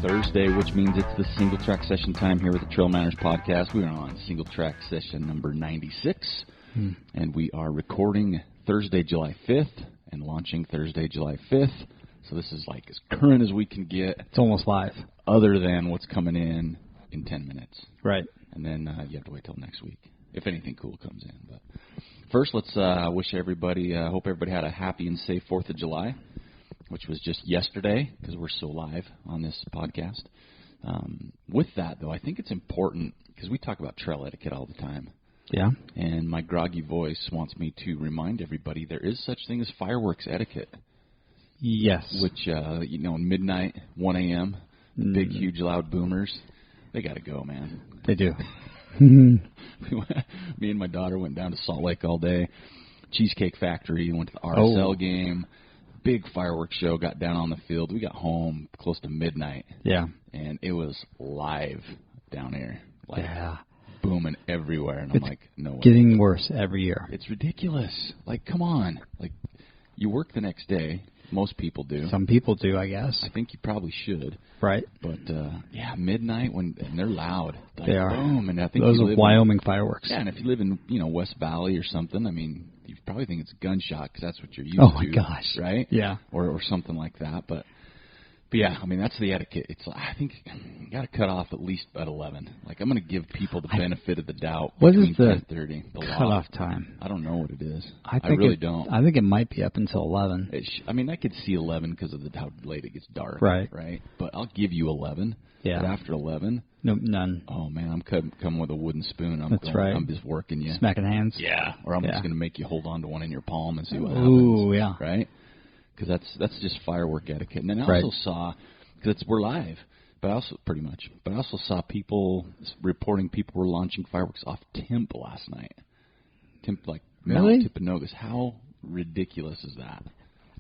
Thursday, which means it's the Singletrack Session time here with the TrailManners podcast. We are on Singletrack Session number 96, and we are recording Thursday, July 5th, and launching Thursday, July 5th. So this is like as current as we can get. It's almost live. Other than what's coming in 10 minutes. Right. And then you have to wait till next week, if anything cool comes in. But first, let's wish everybody, hope everybody had a happy and safe 4th of July, which was just yesterday, because we're so live on this podcast. With that, though, I think it's important, because we talk about trail etiquette all the time. Yeah. And my groggy voice wants me to remind everybody there is such thing as fireworks etiquette. Yes. Which, midnight, 1 a.m., big, huge, loud boomers, they got to go, man. They do. Me and my daughter went down to Salt Lake all day. Cheesecake Factory, went to the RSL game. Big fireworks show, got down on the field. We got home close to midnight. Yeah. And it was live down here. Like, yeah. Booming everywhere. And I'm like, no way. Getting worse every year. It's ridiculous. Like, come on. Like, you work the next day. Most people do. Some people do, I guess. I think you probably should. Right. But, midnight, and they're loud. Like, they are. Boom. And I think those are Wyoming fireworks. Yeah, and if you live in, West Valley or something, I mean, you probably think it's a gunshot because that's what you're used to. Oh, my gosh. Right? Yeah. Or something like that. But yeah, I mean, that's the etiquette. It's I think you got to cut off at least at 11. Like, I'm going to give people the benefit of the doubt. What is the 10:30, the cutoff time? I don't know what it is. I really don't. I think it might be up until 11. I could see 11 because of how late it gets dark. Right. Right? But I'll give you 11. Yeah. But after 11... No, none. Oh, man, I'm coming with a wooden spoon. That's right. I'm just working you. Smacking hands? Yeah. Or I'm just going to make you hold on to one in your palm and see what happens. Ooh, yeah. Right? Because that's just firework etiquette. And then I also saw... Because we're live, but I also saw people reporting people were launching fireworks off Temp last night. Temp, like really? Mount Timpanogos. How ridiculous is that?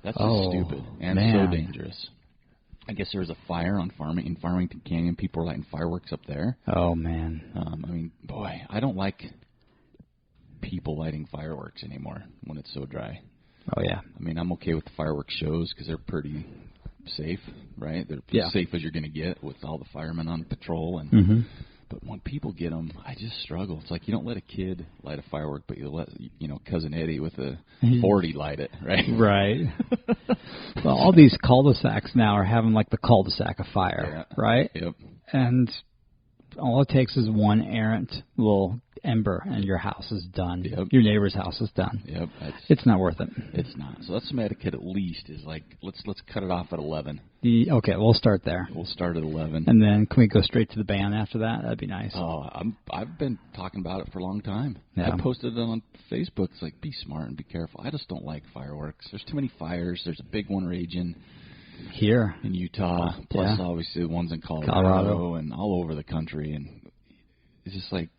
That's just stupid and so dangerous. I guess there was a fire in Farmington Canyon. People were lighting fireworks up there. Oh, man. I mean, boy, I don't like people lighting fireworks anymore when it's so dry. Oh, yeah. I mean, I'm okay with the fireworks shows because they're pretty safe, right? They're as safe as you're going to get with all the firemen on patrol. And but when people get them, I just struggle. It's like you don't let a kid light a firework, but you let Cousin Eddie with a 40 light it, right? Right. Well, all these cul-de-sacs now are having like the cul-de-sac of fire, right? Yep. And all it takes is one errant little ember, and your house is done. Yep. Your neighbor's house is done. Yep. It's not worth it. It's not. So that's some etiquette at least. Is like let's cut it off at 11. Okay, we'll start there. We'll start at 11. And then can we go straight to the band after that? That'd be nice. Oh, I've been talking about it for a long time. Yeah. I posted it on Facebook. It's like, be smart and be careful. I just don't like fireworks. There's too many fires. There's a big one raging here in Utah. Plus, obviously, the ones in Colorado and all over the country. And it's just like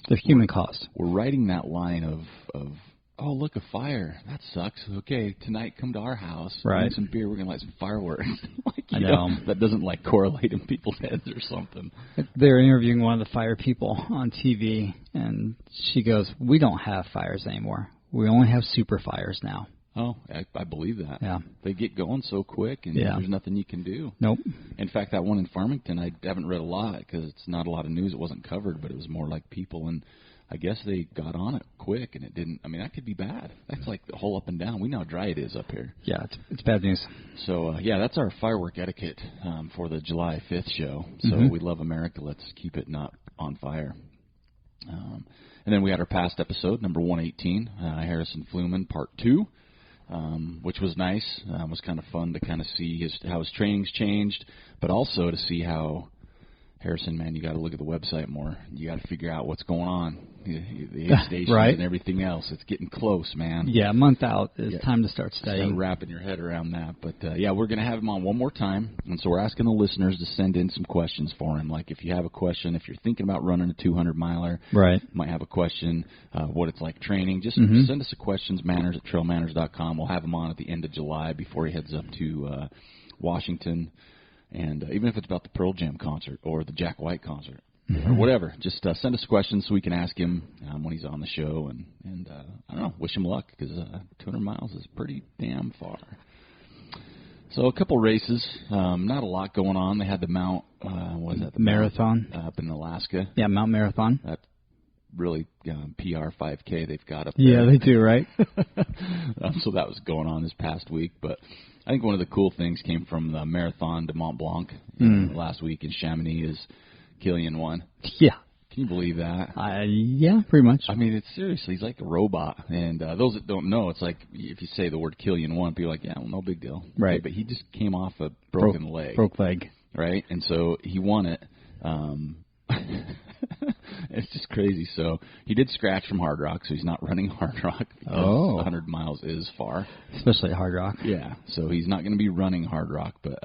they're human caused. We're riding that line of oh, look, a fire. That sucks. Okay, tonight come to our house. Right. Drink some beer. We're going to light some fireworks. I know. That doesn't correlate in people's heads or something. They're interviewing one of the fire people on TV, and she goes, we don't have fires anymore. We only have super fires now. Oh, I believe that. Yeah. They get going so quick, and there's nothing you can do. Nope. In fact, that one in Farmington, I haven't read a lot because it's not a lot of news. It wasn't covered, but it was more like people, and I guess they got on it quick, and it didn't. I mean, that could be bad. That's like the whole up and down. We know how dry it is up here. Yeah, it's bad news. So, that's our firework etiquette for the July 5th show. So we love America. Let's keep it not on fire. And then we had our past episode, number 118, Harrison Fluman, part 2. Which was nice. It was kind of fun to kind of see how his training's changed, but also to see how Harrison, man, you got to look at the website more. You got to figure out what's going on, the aid stations and everything else. It's getting close, man. Yeah, a month out is time to start studying. Start wrapping your head around that. But, we're going to have him on one more time. And so we're asking the listeners to send in some questions for him. Like if you have a question, if you're thinking about running a 200-miler, might have a question, what it's like training, just send us a questions, manners@trailmanners.com. We'll have him on at the end of July before he heads up to Washington. And even if it's about the Pearl Jam concert or the Jack White concert or whatever, just send us questions so we can ask him when he's on the show. And I don't know, wish him luck because 200 miles is pretty damn far. So a couple races, not a lot going on. They had the Mount, what is that? The Marathon. Mount, up in Alaska. Yeah, Mount Marathon. That's really PR 5K they've got up there. Yeah, they do, right? So that was going on this past week. But I think one of the cool things came from the Marathon de Mont Blanc last week in Chamonix is Killian won. Yeah. Can you believe that? Yeah, pretty much. I mean, it's seriously, he's like a robot. And those that don't know, it's like if you say the word Killian won, people are like, yeah, well, no big deal. Right. Okay, but he just came off a broken leg. Broke leg. Right? And so he won it. It's just crazy. So he did scratch from Hardrock, so he's not running Hardrock because 100 miles is far. Especially at Hardrock. Yeah, so he's not going to be running Hardrock, but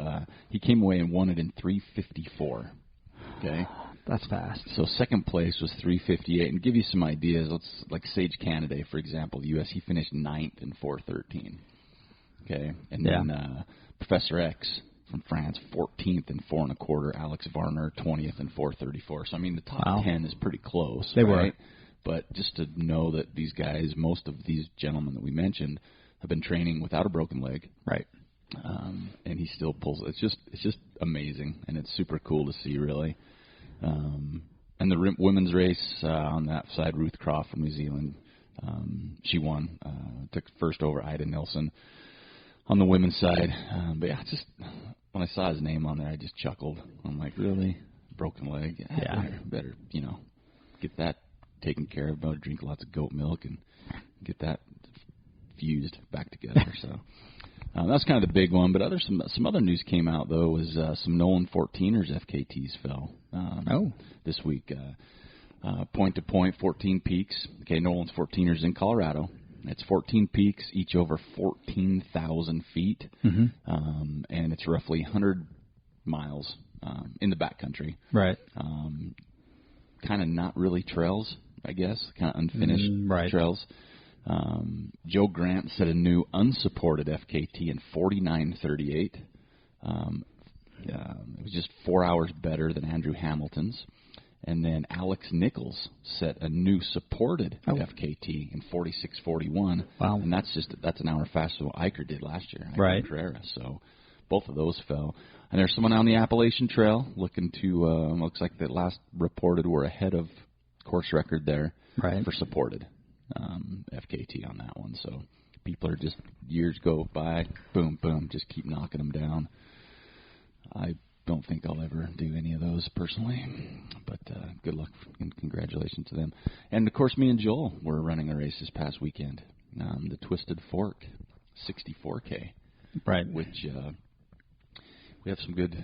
he came away and won it in 3:54. Okay? That's fast. So second place was 3:58. And to give you some ideas, let's like Sage Canada, for example, the U.S., he finished 9th in 4:13. Okay? And then Professor X from France, 14th in 4 1/4. Alex Varner, 20th in 4:34. So, I mean, the top 10 is pretty close. They right? were. But just to know that these guys, most of these gentlemen that we mentioned, have been training without a broken leg. Right. And he still pulls. It's just amazing, and it's super cool to see, really. And the women's race on that side, Ruth Croft from New Zealand, she won. Took first over Ida Nilsson on the women's side. But yeah, just when I saw his name on there, I just chuckled. I'm like, really? Broken leg? Yeah. Better, get that taken care of. Better drink lots of goat milk and get that fused back together. So that's kind of the big one. But some other news came out, though, was some Nolan 14ers FKTs fell this week. Point-to-point, 14 peaks. Okay, Nolan's 14ers in Colorado. It's 14 peaks, each over 14,000 feet, and it's roughly 100 miles in the backcountry. Right. Kind of not really trails, I guess, kind of unfinished trails. Joe Grant set a new unsupported FKT in 49:38. It was just 4 hours better than Andrew Hamilton's. And then Alex Nichols set a new supported FKT in 46:41. Wow. And that's an hour faster than what Iker did last year. Iker Carrera. So both of those fell. And there's someone on the Appalachian Trail looking to, looks like the last reported were ahead of course record there for supported FKT on that one. So people are just, years go by, boom, boom, just keep knocking them down. I don't think I'll ever do any of those personally, but good luck and congratulations to them. And, of course, me and Joel were running a race this past weekend, the Twisted Fork 64K, which we have some good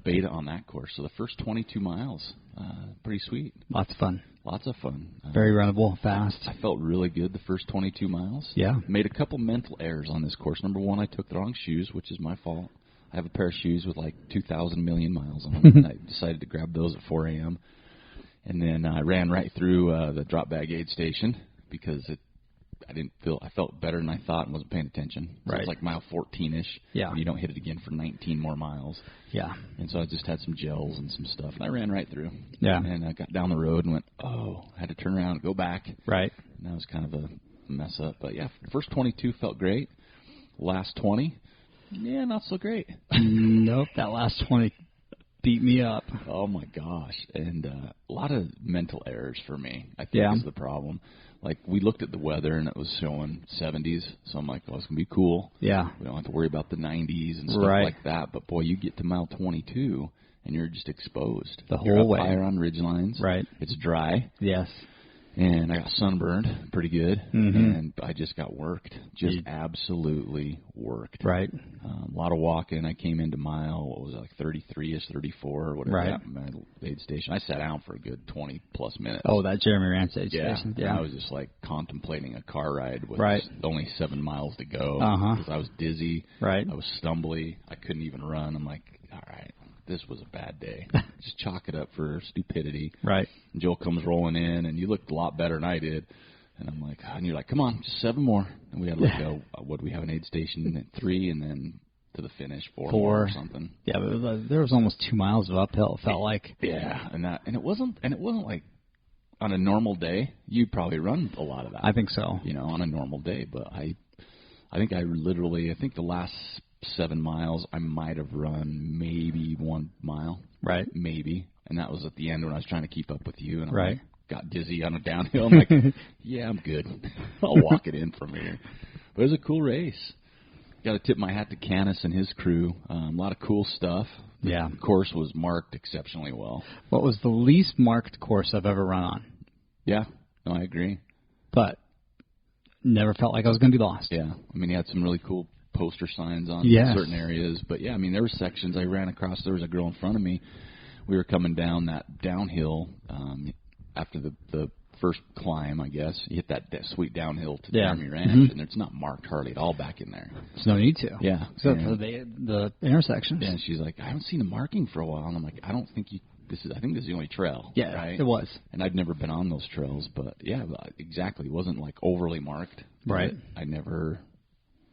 beta on that course. So the first 22 miles, pretty sweet. Lots of fun. Very runnable, fast. I felt really good the first 22 miles. Yeah. Made a couple mental errors on this course. Number one, I took the wrong shoes, which is my fault. I have a pair of shoes with like 2,000 million miles on them, and I decided to grab those at 4 a.m. And then I ran right through the drop bag aid station because I felt better than I thought and wasn't paying attention. So it was like mile 14-ish. Yeah. And you don't hit it again for 19 more miles. Yeah. And so I just had some gels and some stuff, and I ran right through. Yeah. And I got down the road and went, I had to turn around and go back. Right. And that was kind of a mess up. But, yeah, first 22 felt great. Last 20, yeah, not so great. Nope, that last 20 beat me up. Oh, my gosh. And a lot of mental errors for me, I think, is the problem. Like, we looked at the weather, and it was showing 70s, so I'm like, it's going to be cool. Yeah. We don't have to worry about the 90s and stuff like that. But, boy, you get to mile 22, and you're just exposed. The whole way. You're up higher on ridgelines. Right. It's dry. Yes. And I got sunburned pretty good, and I just got worked, absolutely worked. Right. A lot of walking. I came into mile, 33-ish, 34, or whatever, at my aid station. I sat down for a good 20-plus minutes. Oh, that Jeremy Rance aid station. Yeah. I was just like contemplating a car ride with only 7 miles to go because I was dizzy. Right. I was stumbly. I couldn't even run. I'm like, all right. This was a bad day. Just chalk it up for stupidity. Right. And Joel comes rolling in, and you looked a lot better than I did. And I'm like, and you're like, come on, just 7 more. And we had what do we have, an aid station at 3, and then to the finish 4 more or something. Yeah, but there was almost 2 miles of uphill. It felt like. Yeah, and it wasn't like on a normal day. You'd probably run a lot of that. I think so. On a normal day, but I think the last 7 miles, I might have run maybe 1 mile. Right. Maybe. And that was at the end when I was trying to keep up with you. And I right. got dizzy on a downhill. I'm like, yeah, I'm good. I'll walk it in from here. But it was a cool race. Got to tip my hat to Canis and his crew. A lot of cool stuff. Yeah. The course was marked exceptionally well. What was the least marked course I've ever run on? Yeah. No, I agree. But never felt like I was going to be lost. Yeah. I mean, he had some really cool poster signs on certain areas. But, yeah, I mean, there were sections I ran across. There was a girl in front of me. We were coming down that downhill after the first climb, I guess. You hit that sweet downhill to Laramie Ranch, and it's not marked hardly at all back in there. There's no need to. Yeah. Except for the intersections. Yeah, and she's like, I haven't seen a marking for a while. And I'm like, I think this is the only trail. Yeah, right? It was. And I'd never been on those trails, but, yeah, exactly. It wasn't, like, overly marked. Right. I never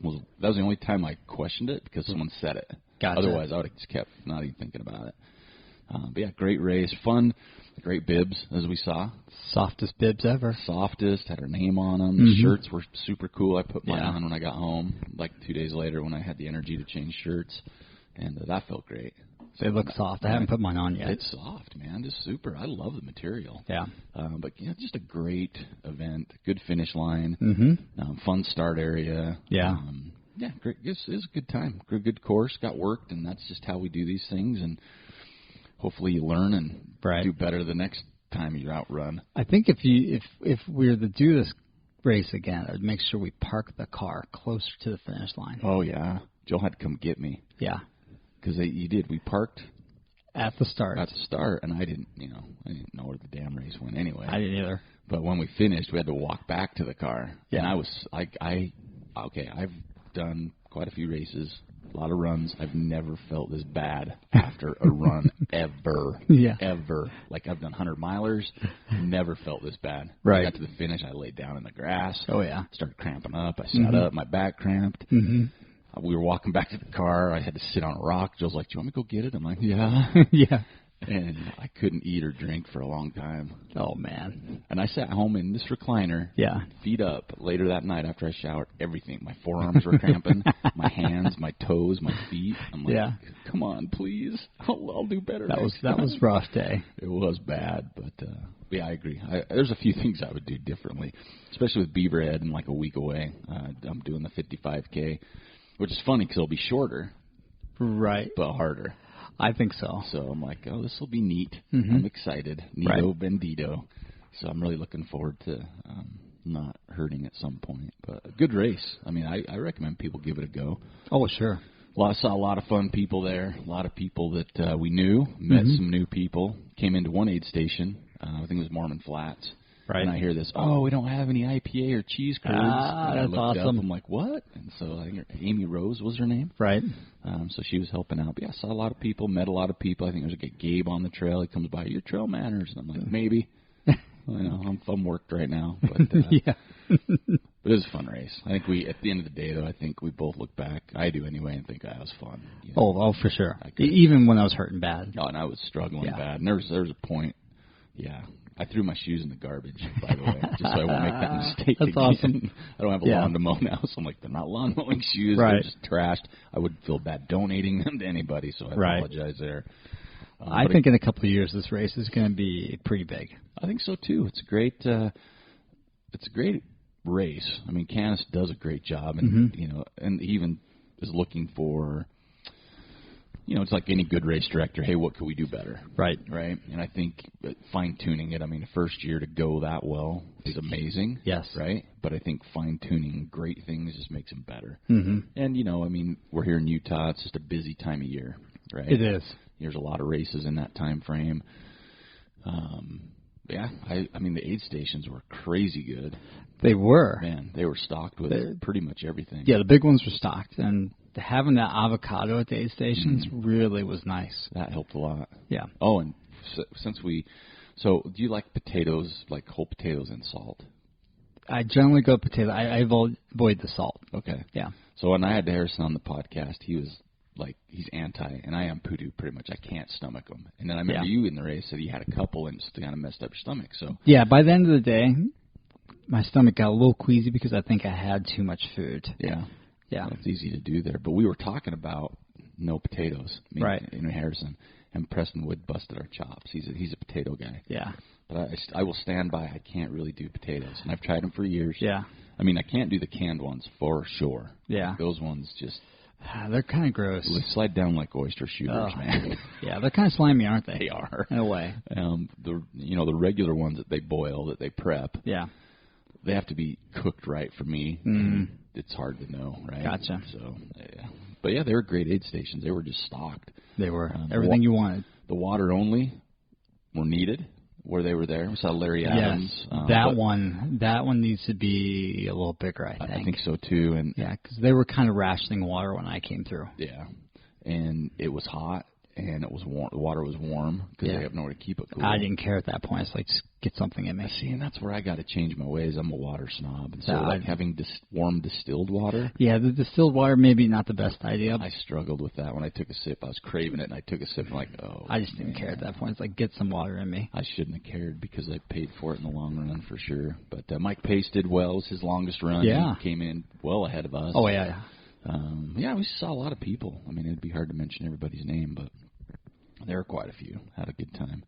was. That was the only time I questioned it because someone said it. Gotcha. Otherwise, I would have just kept not even thinking about it. But, yeah, great race. Fun. Great bibs, as we saw. Softest bibs ever. Softest, had our name on them. The shirts were super cool. I put mine on when I got home, like 2 days later when I had the energy to change shirts, and that felt great. They look soft. I haven't put mine on yet. It's soft, man. Just super. I love the material. Yeah. But, just a great event. Good finish line. Fun start area. Yeah. Great. It was a good time. Good course. Got worked, and that's just how we do these things, and hopefully you learn and do better the next time you outrun. I think if we were to do this race again, I'd make sure we park the car closer to the finish line. Oh, yeah. Joe had to come get me. Yeah. Because you did. We parked at the start. And I didn't know where the damn race went anyway. I didn't either. But when we finished, we had to walk back to the car. Yeah. And I've done quite a few races. A lot of runs. I've never felt this bad after a run ever. Yeah. Ever. Like, I've done 100-milers. Never felt this bad. Right. When I got to the finish, I laid down in the grass. Oh, yeah. Started cramping up. I sat up. My back cramped. We were walking back to the car. I had to sit on a rock. Joe's like, do you want me to go get it? I'm like, yeah. Yeah. And I couldn't eat or drink for a long time. Oh, man. And I sat home in this recliner, feet up, later that night after I showered, everything. My forearms were cramping, my hands, my toes, my feet. I'm like, come on, please. I'll do better. That was a rough day. It was bad, but, I agree. There's a few things I would do differently, especially with Beaverhead and like a week away. I'm doing the 55K, which is funny because it'll be shorter. Right. But harder. I think so. So I'm like, this will be neat. I'm excited. Nito Bendito. So I'm really looking forward to not hurting at some point. But a good race. I mean, I recommend people give it a go. Oh, sure. Saw a lot of fun people there. A lot of people that we knew. Met some new people. Came into one aid station. I think it was Mormon Flats. Right. And I hear this, we don't have any IPA or cheese curds. That's awesome. Up, I'm like, what? And so I think Amy Rose was her name. Right. So she was helping out. But, I saw a lot of people, met a lot of people. I think there's a Gabe on the trail. He comes by, you're TrailManners. And I'm like, maybe. I know, I'm worked right now. But, yeah. But it was a fun race. I think at the end of the day, though, I think we both look back. I do anyway, and think that was fun. Oh, for sure. Even when I was hurting bad. Oh, and I was struggling bad. And there was a point, I threw my shoes in the garbage, by the way, just so I won't make that mistake That's again. Awesome. I don't have a lawn to mow now, so I'm like, they're not lawn mowing shoes. Right. They're just trashed. I would feel bad donating them to anybody, so I apologize there. I think in a couple of years this race is going to be pretty big. I think so, too. It's a great race. I mean, Canis does a great job, and and he even is looking for... it's like any good race director. Hey, what could we do better? Right. Right. And I think fine-tuning it, the first year to go that well is amazing. Yes. Right? But I think fine-tuning great things just makes them better. And, we're here in Utah. It's just a busy time of year, right? It is. There's a lot of races in that time frame. The aid stations were crazy good. They were. Man, they were stocked with pretty much everything. Yeah, the big ones were stocked, and having that avocado at the aid stations really was nice. That helped a lot. Yeah. Oh, and so do you like potatoes, like whole potatoes and salt? I generally go potato. I avoid the salt. Okay. Yeah. So when I had Harrison on the podcast, he was like, he's anti, and I am poodoo pretty much. I can't stomach them. And then I remember you in the race said you had a couple and just kind of messed up your stomach. So yeah, by the end of the day, my stomach got a little queasy because I think I had too much food. Yeah. Yeah. It's easy to do there. But we were talking about no potatoes. Right. In Harrison. And Preston Wood busted our chops. He's a potato guy. Yeah. But I will stand by. I can't really do potatoes. And I've tried them for years. Yeah. I mean, I can't do the canned ones for sure. Yeah. Like those ones just... They're kind of gross. They slide down like oyster shooters, man. Yeah, they're kind of slimy, aren't they? They are. In a way. The regular ones that they boil, that they prep. Yeah. They have to be cooked right for me. It's hard to know, right? Gotcha. So, yeah. But yeah, they were great aid stations. They were just stocked. They were. Everything you wanted. The water only were needed where they were there. We saw Larry Adams. Yes. That one needs to be a little bigger, I think. I think so too. And yeah, because they were kind of rationing water when I came through. Yeah. And it was hot. And it was warm. The water was warm because they have nowhere to keep it cool. I didn't care at that point. It's like, just get something in me. See, and that's where I got to change my ways. I'm a water snob. And so having warm distilled water. Yeah, the distilled water maybe not the best idea. I struggled with that when I took a sip. I was craving it, and I took a sip, and I'm like, oh. I just didn't care at that point. It's like, get some water in me. I shouldn't have cared because I paid for it in the long run for sure. But Mike Pace did well. It was his longest run. Yeah. He came in well ahead of us. Oh, yeah. Yeah, we saw a lot of people. I mean, it'd be hard to mention everybody's name, but there were quite a few. Had a good time.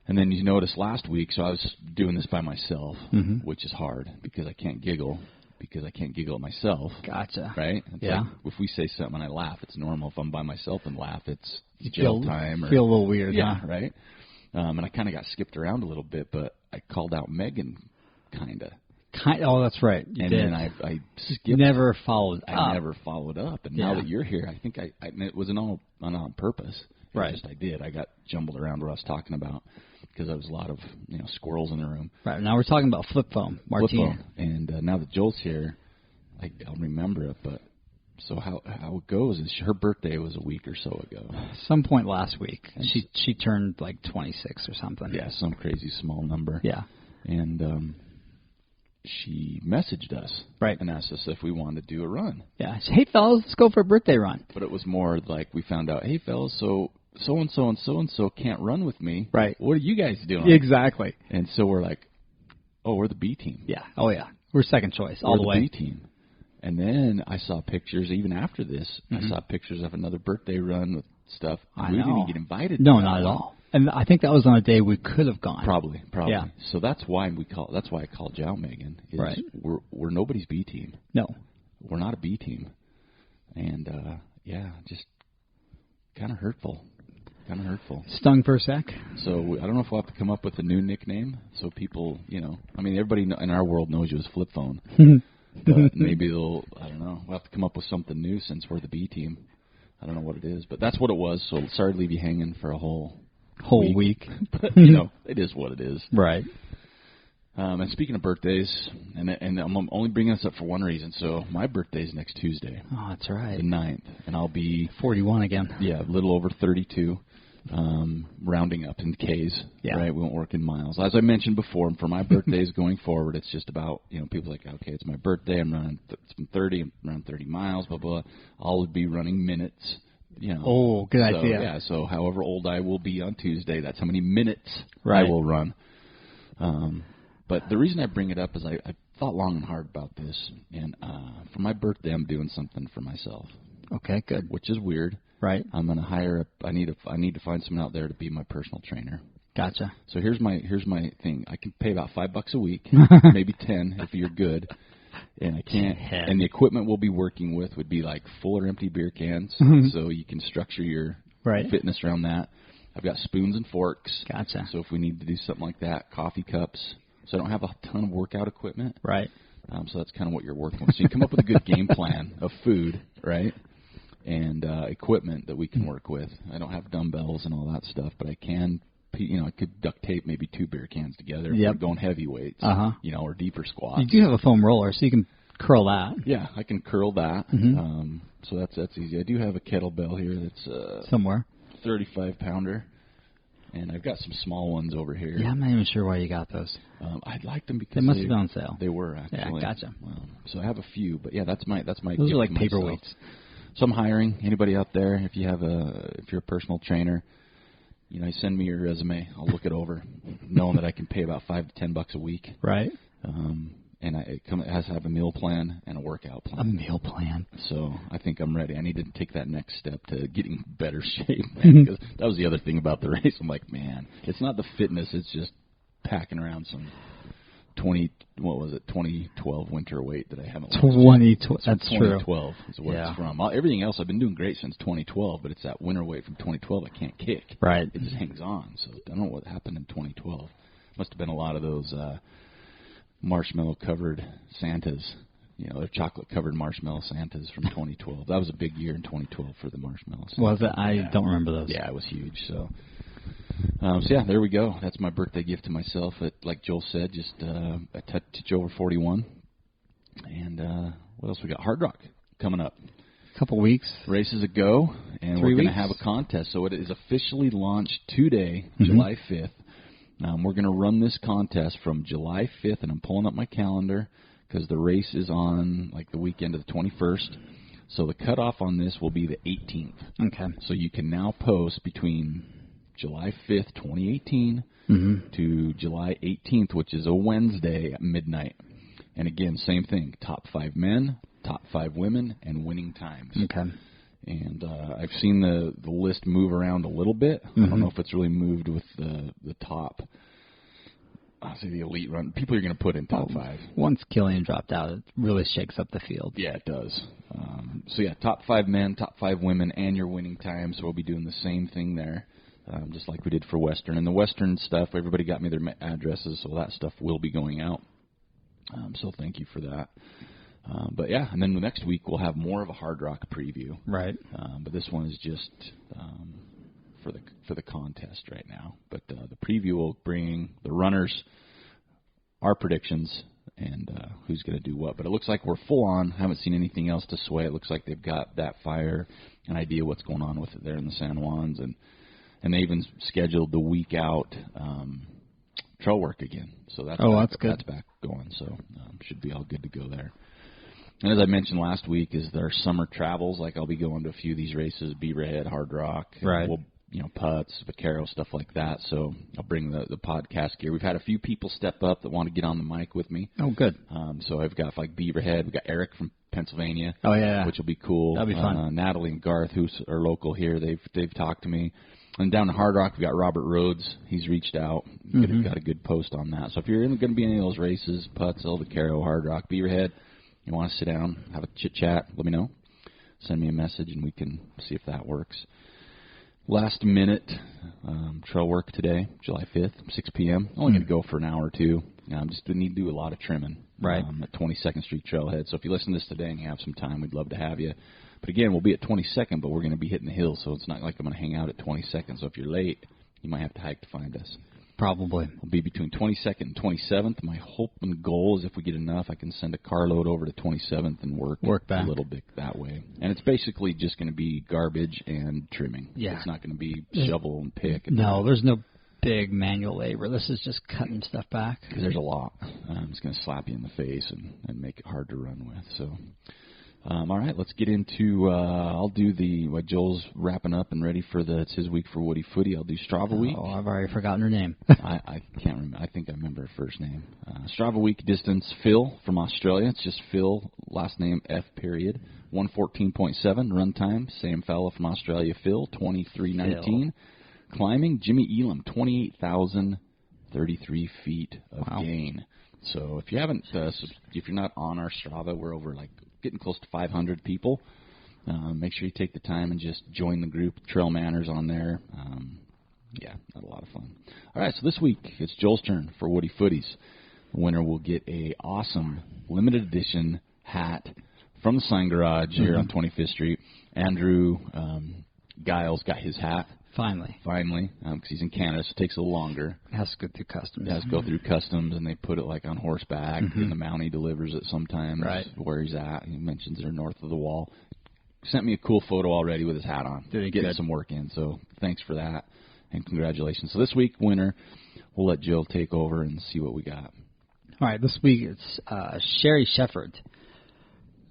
And then you notice last week, so I was doing this by myself, which is hard because I can't giggle at myself. Gotcha. Right? It's yeah. like if we say something and I laugh, it's normal. If I'm by myself and laugh, it's jail time. Feel a little weird, yeah, huh? Right? And I kind of got skipped around a little bit, but I called out Megan, kind of. Oh, that's right. You did. Then I skipped. Never followed up. I never followed up. And now that you're here, I think it wasn't all on purpose. Right. Just I did. I got jumbled around what I was talking about because there was a lot of squirrels in the room. Right. Now we're talking about flip phone, Martina. Flip phone. And now that Joel's here, I'll remember it. But so how it goes is her birthday was a week or so ago. Some point last week. And she turned like 26 or something. Yeah, some crazy small number. Yeah. And she messaged us and asked us if we wanted to do a run. Yeah. Hey, fellas, let's go for a birthday run. But it was more like we found out, hey, fellas, so-and-so and so-and-so can't run with me. Right. What are you guys doing? Exactly. And so we're like, oh, we're the B team. Yeah. Oh, yeah. We're second choice all the way. We're the B team. And then I saw pictures, even after this, I saw pictures of another birthday run with stuff. We didn't even get invited. No, not at all. And I think that was on a day we could have gone. Probably. Yeah. So that's why I called you out, Megan. Right. We're nobody's B team. No. We're not a B team. And just kind of hurtful. Stung for a sec. So I don't know if we'll have to come up with a new nickname so people, everybody in our world knows you as Flip Phone. But maybe I don't know. We'll have to come up with something new since we're the B team. I don't know what it is, but that's what it was. So sorry to leave you hanging for a whole week. But, it is what it is. Right. And speaking of birthdays, and I'm only bringing this up for one reason. So my birthday's next Tuesday. Oh, that's right. The 9th. And I'll be 41 again. Yeah, a little over 32. Rounding up in Ks, right? We won't work in miles. As I mentioned before, for my birthdays going forward, it's just about, people like, okay, it's my birthday, I'm running 30, I'm running 30 miles, blah, blah. I'll be running minutes, Oh, good idea. Yeah, so however old I will be on Tuesday, that's how many minutes I will run. But the reason I bring it up is I thought long and hard about this, and for my birthday, I'm doing something for myself. Okay, good. Which is weird. Right. I'm going to hire I need to find someone out there to be my personal trainer. Gotcha. So here's my thing. I can pay about $5 a week, maybe 10 if you're good. And I can't. And the equipment we'll be working with would be like full or empty beer cans, so you can structure your fitness around that. I've got spoons and forks. Gotcha. So if we need to do something like that, coffee cups. So I don't have a ton of workout equipment. Right. So that's kind of what you're working with. So you come up with a good game plan of food, right? And equipment that we can work with. I don't have dumbbells and all that stuff, but I can, I could duct tape maybe 2 beer cans together if we're going heavyweights, or deeper squats. You do have a foam roller, so you can curl that. Yeah, I can curl that. So that's easy. I do have a kettlebell here that's somewhere 35-pounder, and I've got some small ones over here. Yeah, I'm not even sure why you got those. I liked them because they must have been on sale. They were actually. Yeah, gotcha. So I have a few, but yeah, that's my. Those are like paperweights. So I'm hiring anybody out there. If you're a personal trainer, send me your resume. I'll look it over, knowing that I can pay about $5 to $10 a week. Right. and it has to have a meal plan and a workout plan. A meal plan. So I think I'm ready. I need to take that next step to getting better shape, man, because that was the other thing about the race. I'm like, man, it's not the fitness. It's just packing around some 2012 winter weight that I haven't lost. 2012, that's 2012 is where Yeah. it's from. Everything else I've been doing great since 2012, but it's that winter weight from 2012 I can't kick. Right. It just hangs on. So I don't know what happened in 2012. Must have been a lot of those marshmallow-covered Santas. You know, they're chocolate-covered marshmallow Santas from 2012. That was a big year in 2012 for the marshmallow Santa. Was it? I don't remember those. Yeah, it was huge. So yeah, there we go. That's my birthday gift to myself. Like Joel said, just a touch over 41. And what else we got? Hardrock coming up. A couple weeks. Races a go, and 3 we're going to weeks. have a contest. So it is officially launched today, July 5th. We're going to run this contest from July 5th, and I'm pulling up my calendar because the race is on like the weekend of the 21st. So the cutoff on this will be the 18th. Okay. So you can now post between July 5th, 2018 to July 18th, which is a Wednesday at midnight. And again, same thing, top 5 men, top 5 women, and winning times. Okay. And I've seen the list move around a little bit. I don't know if it's really moved with the top, I'll say the elite run. People are going to put in top 5. Once Killian dropped out, it really shakes up the field. Yeah, it does. So yeah, top 5 men, top 5 women, and your winning time. So we'll be doing the same thing there, just like we did for Western. And the Western stuff, everybody got me their addresses, so that stuff will be going out. So thank you for that. But yeah, and then the next week we'll have more of a Hardrock preview. Right. But this one is just for the contest right now. But the preview will bring the runners, our predictions, and who's going to do what. But it looks like we're full on. Haven't seen anything else to sway. It looks like they've got that fire, an idea what's going on with it there in the San Juans, and they even scheduled the week out trail work again. So that's that's good. That's back going. So should be all good to go there. And as I mentioned last week, is there summer travels? Like I'll be going to a few of these races, Beaverhead, Hardrock, right? Putts, Vaquero, stuff like that. So I'll bring the podcast gear. We've had a few people step up that want to get on the mic with me. Oh, good. So I've got like Beaverhead. We've got Aric from Pennsylvania. Oh yeah, which will be cool. That'll be fun. Natalie and Garth, who are local here, they've talked to me. And down in Hardrock, we've got Robert Rhodes. He's reached out. Got a good post on that. So if you're going to be in any of those races, Putts, Vaquero, Hardrock, Beaverhead, you want to sit down, have a chit-chat, let me know. Send me a message, and we can see if that works. Last minute trail work today, July 5th, 6 p.m. Only going to go for an hour or two. Just need to do a lot of trimming at 22nd Street Trailhead. So if you listen to this today and you have some time, we'd love to have you. But again, we'll be at 22nd, but we're going to be hitting the hills, so it's not like I'm going to hang out at 22nd. So if you're late, you might have to hike to find us. Probably. We'll be between 22nd and 27th. My hope and goal is if we get enough, I can send a carload over to 27th and work back a little bit that way. And it's basically just going to be garbage and trimming. Yeah. It's not going to be shovel and pick. No, there's no big manual labor. This is just cutting stuff back. Because there's a lot. It's going to slap you in the face and make it hard to run with. So, all right, let's get into, I'll do what Joel's wrapping up and ready for it's his week for Woody Footy. I'll do Strava Week. Oh, I've already forgotten her name. I can't remember. I think I remember her first name. Strava Week distance, Phil from Australia. It's just Phil, last name F period. 114.7 run time. Same fellow from Australia, Phil, 23:19. Climbing, Jimmy Elam, 28,033 feet of gain. So if you haven't, if you're not on our Strava, we're over getting close to 500 people. Make sure you take the time and just join the group. TrailManners on there. Yeah, had a lot of fun. All right, so this week it's Joel's turn for Woody Footies. The winner will get a awesome limited edition hat from the Sign Garage here on 25th Street. Andrew Giles got his hat. Finally, because he's in Canada, so it takes a little longer. It has to go through customs. It has to go through customs, and they put it on horseback, and the Mountie delivers it sometimes where he's at. He mentions they're north of the wall. Sent me a cool photo already with his hat on. Getting some work in, so thanks for that, and congratulations. So this week, winner, we'll let Jill take over and see what we got. All right, this week it's Sherrie Shephard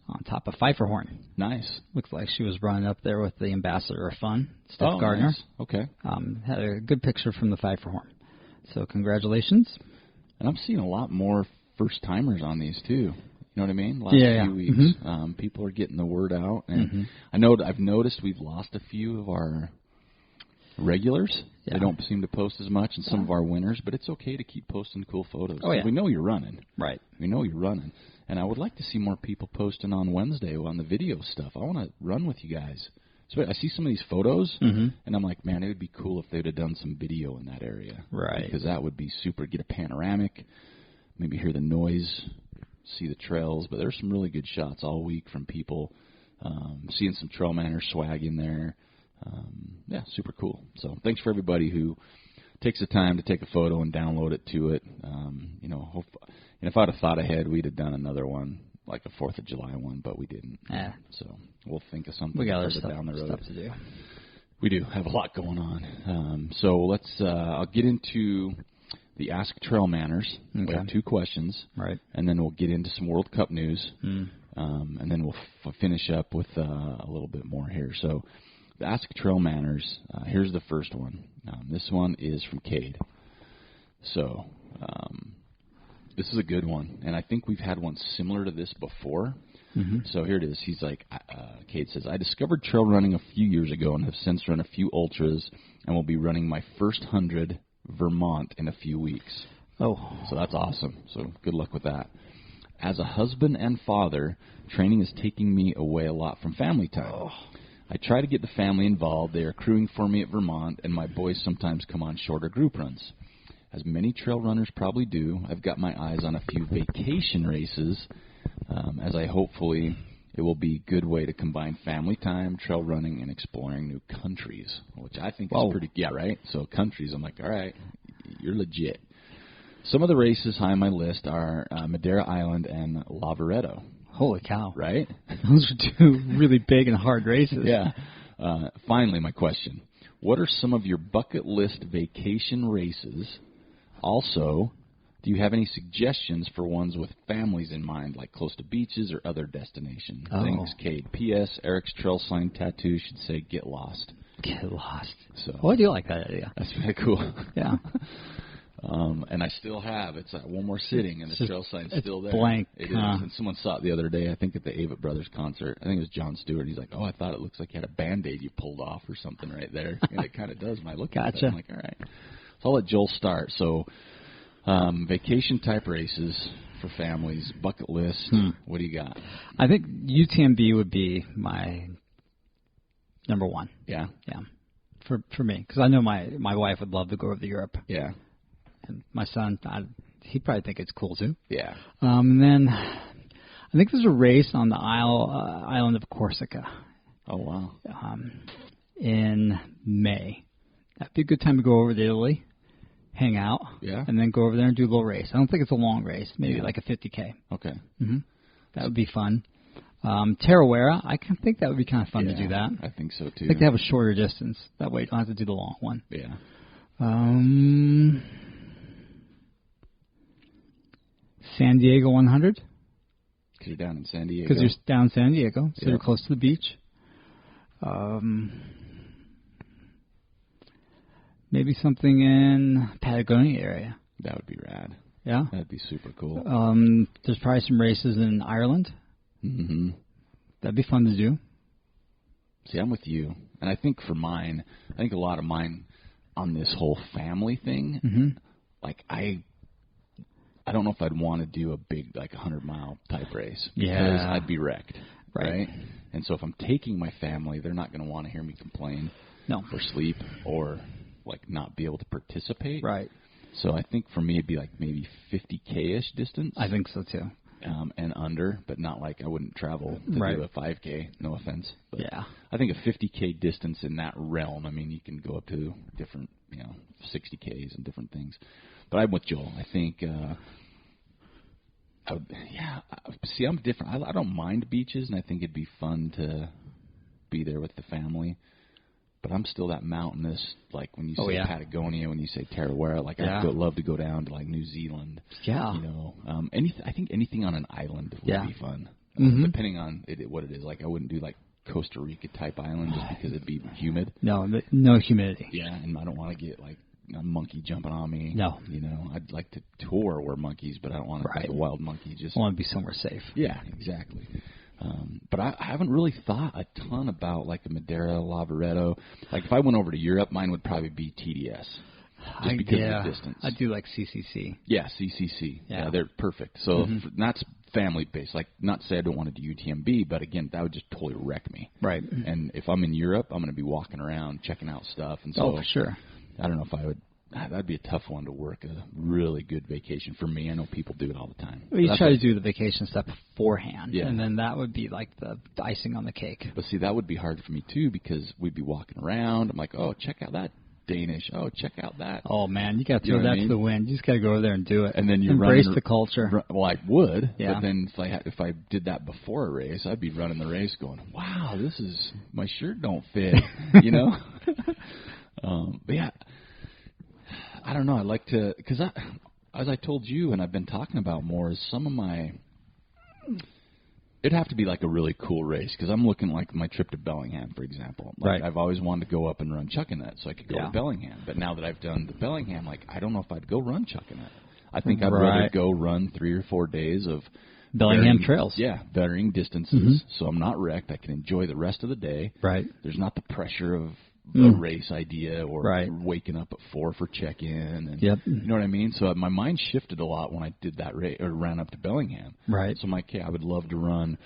on top of Pfeifforhorn. Nice. Looks like she was running up there with the ambassador of fun, Steph Gardner. Nice. Okay. Had a good picture from the Pfeifforhorn. So congratulations. And I'm seeing a lot more first timers on these too. You know what I mean? Last few weeks, people are getting the word out, and I've noticed we've lost a few of our regulars. They don't seem to post as much, and some of our winners. But it's okay to keep posting cool photos. Oh yeah, we know you're running. Right. We know you're running, and I would like to see more people posting on Wednesday on the video stuff. I want to run with you guys. So I see some of these photos, and I'm like, man, it would be cool if they'd have done some video in that area. Right. Because that would be super. Get a panoramic, maybe hear the noise, see the trails. But there's some really good shots all week from people. Seeing some TrailManners swag in there. Yeah, super cool. So thanks for everybody who takes the time to take a photo and download it to it. You know, if I'd have thought ahead, we'd have done another one, like a 4th of July one, but we didn't. Yeah. So we'll think of something. We got other down the road. stuff to do. We do have a lot going on. So let's. I'll get into the Ask TrailManners. Okay. We have 2 questions. Right. And then we'll get into some World Cup news. And then we'll finish up with a little bit more here. So the Ask TrailManners. Here's the first one. This one is from Cade. So this is a good one, and I think we've had one similar to this before. So here it is. He's like, Cade says, I discovered trail running a few years ago and have since run a few ultras and will be running my first 100 Vermont in a few weeks. Oh. So that's awesome. So good luck with that. As a husband and father, training is taking me away a lot from family time. Oh. I try to get the family involved. They are crewing for me at Vermont, and my boys sometimes come on shorter group runs. As many trail runners probably do, I've got my eyes on a few vacation races, as I hopefully it will be a good way to combine family time, trail running, and exploring new countries, which I think is pretty, right? So countries, I'm like, all right, you're legit. Some of the races high on my list are Madeira Island and Lavaredo. Holy cow. Right? Those are 2 really big and hard races. Yeah. Finally, my question. What are some of your bucket list vacation races? Also, do you have any suggestions for ones with families in mind, like close to beaches or other destinations? Thanks, Cade. P.S. Eric's trail sign tattoo should say, get lost. Get lost. So, I do like that idea. That's very cool. Yeah. And I still have. It's one more sitting, and the trail sign's still there. Blank. It is. And someone saw it the other day, I think at the Avett Brothers concert. I think it was John Stewart. He's like, oh, I thought it looks like you had a Band-Aid you pulled off or something right there. And it kind of does when I look at it. I'm like, all right. So I'll let Joel start. So vacation-type races for families, bucket list. What do you got? I think UTMB would be my number 1. Yeah? Yeah. For me. Because I know my wife would love to go over to Europe. Yeah. And my son, he'd probably think it's cool, too. Yeah. And then I think there's a race on the island of Corsica. Oh, wow. In May. That'd be a good time to go over to Italy, hang out, and then go over there and do a little race. I don't think it's a long race, maybe like a 50K. Okay. That would be fun. Tarawera, I think that would be kind of fun to do that. I think so, too. I think they have a shorter distance. That way you don't have to do the long one. Yeah. San Diego 100. Because you're down in San Diego. Because you're down in San Diego, so you're close to the beach. Maybe something in Patagonia area. That would be rad. Yeah? That'd be super cool. There's probably some races in Ireland. That'd be fun to do. See, I'm with you. And I think for mine, a lot of mine on this whole family thing, like I don't know if I'd want to do a big, like 100-mile type race. Because I'd be wrecked. Right? And so if I'm taking my family, they're not going to want to hear me complain. No. Or sleep or like not be able to participate. Right. So I think for me it'd be like maybe 50K-ish distance. I think so too. And under, but not like I wouldn't travel to do a 5K, no offense. But I think a 50K distance in that realm, I mean, you can go up to different, 60Ks and different things. But I'm with Joel. I think, see, I'm different. I don't mind beaches, and I think it'd be fun to be there with the family. But I'm still that mountainous, like when you say Patagonia, when you say Tarawera, like I'd love to go down to like New Zealand. Yeah. I think anything on an island would be fun, depending on what it is. Like I wouldn't do like Costa Rica type island just because it'd be humid. No humidity. Yeah, and I don't want to get like a monkey jumping on me. No. You know, I'd like to tour where monkeys, but I don't want to like a wild monkey. I want to be somewhere safe. Yeah, exactly. But I haven't really thought a ton about like the Madeira, Lavaretto. Like if I went over to Europe, mine would probably be TDS. Just because of the distance. I do like CCC. Yeah, CCC. Yeah, they're perfect. So that's family-based. Like, not to say I don't want to do UTMB, but again, that would just totally wreck me. Right. And if I'm in Europe, I'm going to be walking around, checking out stuff. And so, for sure. I don't know if I would. That'd be a tough one to work a really good vacation for me. I know people do it all the time. Well, you try to do the vacation stuff beforehand, and then that would be like the icing on the cake. But see, that would be hard for me too because we'd be walking around. I'm like, oh, check out that Danish. Oh, check out that. Oh man, you got to throw that to the wind. You just got to go over there and do it. And then you embrace the culture. Well, I would. Yeah. But then if I did that before a race, I'd be running the race going, wow, my shirt don't fit. You know. But yeah, I don't know. I like to because as I told you, and I've been talking about more, is some of my. It'd have to be like a really cool race because I'm looking like my trip to Bellingham, for example. Like I've always wanted to go up and run Chuckanet so I could go to Bellingham. But now that I've done the Bellingham, like I don't know if I'd go run Chuckanet. I think I'd rather go run 3 or 4 days of Bellingham trails. Yeah, varying distances. So I'm not wrecked. I can enjoy the rest of the day. Right. There's not the pressure of the race idea or waking up at 4 for check-in. And, you know what I mean? So my mind shifted a lot when I did that race or ran up to Bellingham. Right. So I'm like, I would love to run,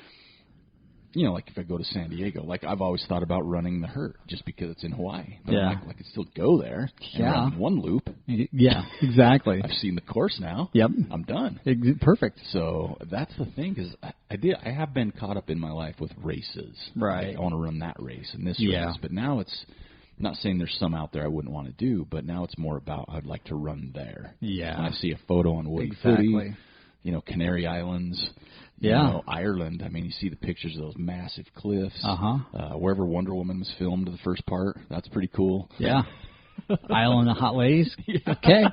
you know, like if I go to San Diego. Like I've always thought about running the Hurt just because it's in Hawaii. But I could still go there and run one loop. Yeah, exactly. I've seen the course now. Yep. I'm done. Perfect. So that's the thing because I have been caught up in my life with races. Right. Like I want to run that race and this race. But now it's not saying there's some out there I wouldn't want to do, but now it's more about I'd like to run there. Yeah. When I see a photo on Woody Footy, you know, Canary Islands, you know, Ireland. I mean, you see the pictures of those massive cliffs. Wherever Wonder Woman was filmed, the first part, that's pretty cool. Yeah. Island of Hot Ladies. Okay.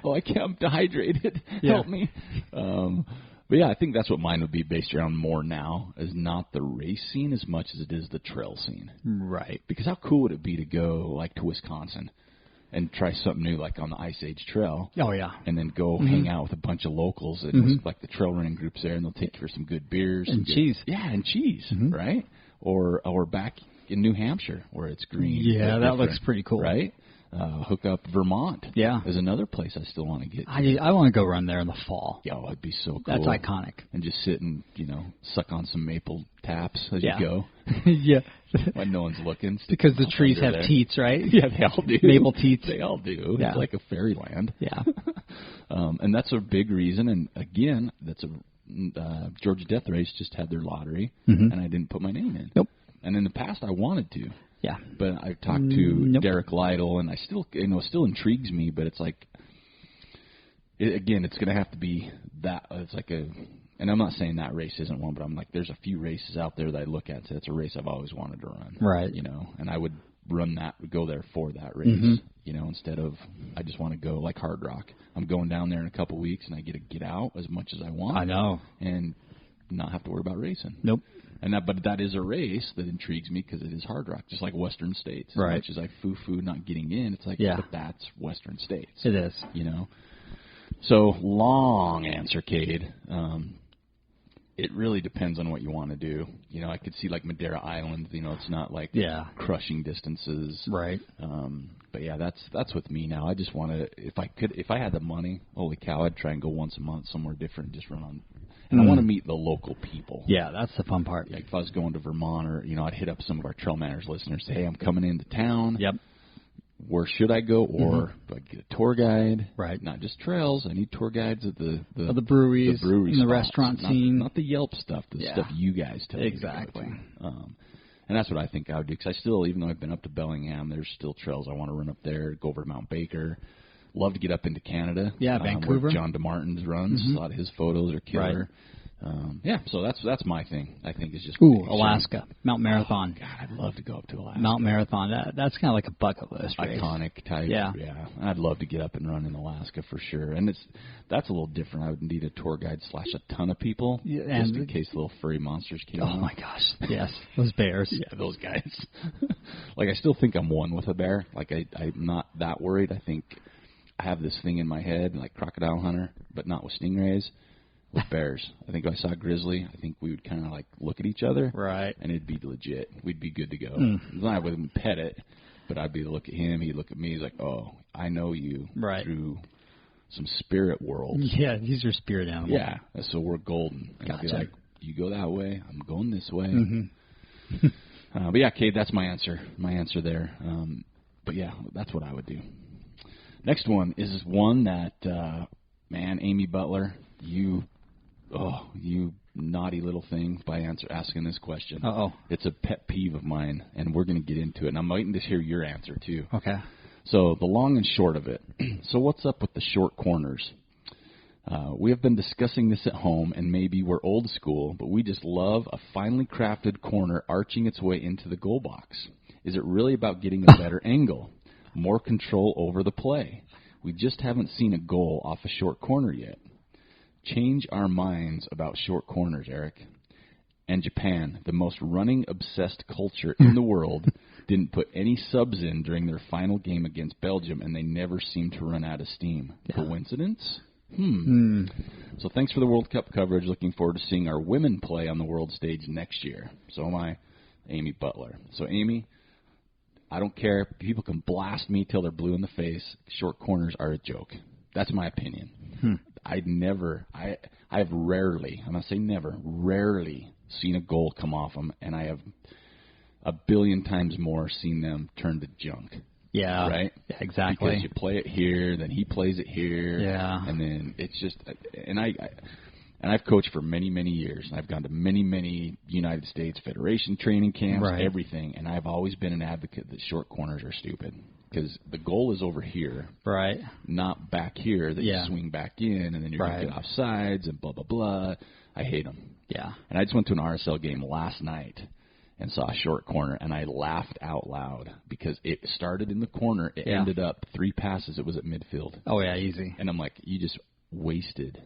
I can't. I'm dehydrated. Help me. But yeah, I think that's what mine would be based around more now, is not the race scene as much as it is the trail scene. Right. Because how cool would it be to go like to Wisconsin and try something new, like on the Ice Age Trail? Oh yeah. And then go hang out with a bunch of locals and like the trail running groups there, and they'll take you for some good beers and cheese. Yeah, and cheese, right? Or back in New Hampshire where it's green. Yeah, that looks pretty cool, right? Hook up Vermont. Yeah. Is another place I still want to get to. I want to go run there in the fall. Yeah, it'd be so cool. That's iconic. And just sit and, you know, suck on some maple taps as you go. Yeah. When no one's looking. Because the trees have teats, right? Yeah, they all do. Maple teats. They all do. Yeah. It's like a fairyland. Yeah. And that's a big reason. And, again, that's Georgia Death Race just had their lottery, and I didn't put my name in. Nope. And in the past, I wanted to. Yeah. But I talked to Derek Lytle, and I still, you know, it still intrigues me, but it's like, again, it's going to have to be that. It's like and I'm not saying that race isn't one, but I'm like, there's a few races out there that I look at and say, it's a race I've always wanted to run. Right. You know, and I would go there for that race, you know, instead of, I just want to go like Hardrock. I'm going down there in a couple weeks, and I get to get out as much as I want. I know. And not have to worry about racing. Nope. But that is a race that intrigues me because it is Hardrock, just like Western States. Right. As much as I foo-foo not getting in, it's like, but that's Western States. It is. You know? So, long answer, Cade. It really depends on what you want to do. You know, I could see like Madeira Island, you know, it's not like crushing distances. Right. But yeah, that's with me now. I just want to, if I had the money, holy cow, I'd try and go once a month somewhere different, just run on. And I want to meet the local people. Yeah, that's the fun part. Like if I was going to Vermont, or, you know, I'd hit up some of our TrailManners listeners, say, hey, I'm coming into town. Yep. Where should I go? Or do I get a tour guide? Right. Not just trails. I need tour guides at the breweries, and the restaurant scene. Not the Yelp stuff, the stuff you guys tell me. Exactly. And that's what I think I would do. Because I still, even though I've been up to Bellingham, there's still trails I want to run up there, go over to Mount Baker. Love to get up into Canada. Yeah, Vancouver. Where John DeMartins runs. A lot of his photos are killer. So that's my thing. I think is just Alaska, Mount Marathon. Oh, God, I'd love to go up to Alaska. Mount Marathon. That's kind of like a bucket list race. Iconic type. Yeah. I'd love to get up and run in Alaska for sure. And that's a little different. I would need a tour guide / a ton of people just in case little furry monsters came out. Oh my gosh! Yes, those bears. Yeah, those guys. Like I still think I'm one with a bear. Like I'm not that worried. I think I have this thing in my head like crocodile hunter, but not with stingrays. With bears, I think if I saw a grizzly, I think we would kind of like look at each other, right? And it'd be legit. We'd be good to go. I wouldn't pet it, but I'd be look at him. He'd look at me. He's like, "Oh, I know you through some spirit worlds." Yeah, these are spirit animals. Yeah, so we're golden. And I'd be like, "You go that way. I'm going this way." But yeah, Cade, that's my answer. My answer there. But yeah, that's what I would do. Next one is one that, man, Amy Butler, you naughty little thing by asking this question. It's a pet peeve of mine, and we're going to get into it. And I'm waiting to hear your answer, too. Okay. So the long and short of it. So what's up with the short corners? We have been discussing this at home, and maybe we're old school, but we just love a finely crafted corner arching its way into the goal box. Is it really about getting a better angle? More control over the play? We just haven't seen a goal off a short corner yet. Change our minds about short corners, Aric. And Japan, the most running-obsessed culture in the world, didn't put any subs in during their final game against Belgium, and they never seemed to run out of steam. Yeah. Coincidence? So thanks for the World Cup coverage. Looking forward to seeing our women play on the world stage next year. So am I, Amy Butler. So, Amy, I don't care. People can blast me till they're blue in the face. Short corners are a joke. That's my opinion. I've rarely, I'm not saying never, rarely seen a goal come off them, and I have a billion times more seen them turn to junk. Yeah. Right? Yeah, exactly. Because you play it here, then he plays it here. Yeah. And then it's just, and I've coached for many, many years, and I've gone to many, many United States Federation training camps, everything, and I've always been an advocate that short corners are stupid. Because the goal is over here, right? Not back here that you swing back in, and then you're going to get off sides and blah, blah, blah. I hate them. Yeah. And I just went to an RSL game last night and saw a short corner, and I laughed out loud because it started in the corner. It ended up 3 passes. It was at midfield. Oh, yeah, easy. And I'm like, you just wasted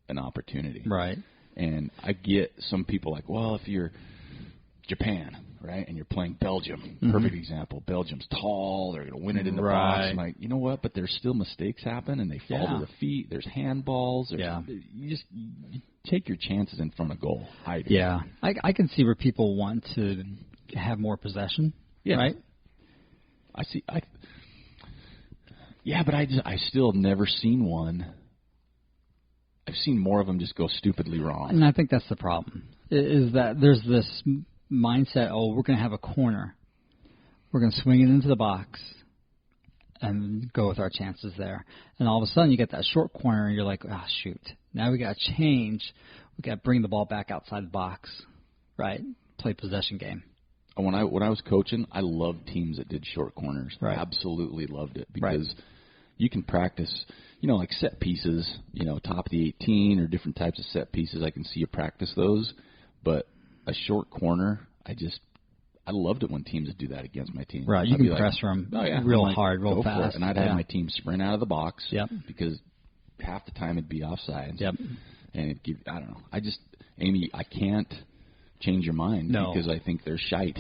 an opportunity. Right. And I get some people like, well, if you're Japan, right, and you're playing Belgium, perfect example. Belgium's tall. They're going to win it in the box. I'm like, you know what? But there's still mistakes happen, and they fall to the feet. There's handballs. You take your chances in front of goal. I do. Yeah. I can see where people want to have more possession, right? I see. But I still have never seen one. I've seen more of them just go stupidly wrong. And I think that's the problem, is that there's this mindset, we're going to have a corner. We're going to swing it into the box and go with our chances there. And all of a sudden you get that short corner and you're like, shoot. Now we got to change. We got to bring the ball back outside the box, right? Play possession game. When I was coaching, I loved teams that did short corners. Right. I absolutely loved it because you can practice, like set pieces, top of the 18 or different types of set pieces. I can see you practice those. But a short corner, I loved it when teams would do that against my team. Right, you can press them real hard, real fast. And I'd have my team sprint out of the box because half the time it'd be offsides. Yep. And I don't know. Amy, I can't change your mind because I think they're shite.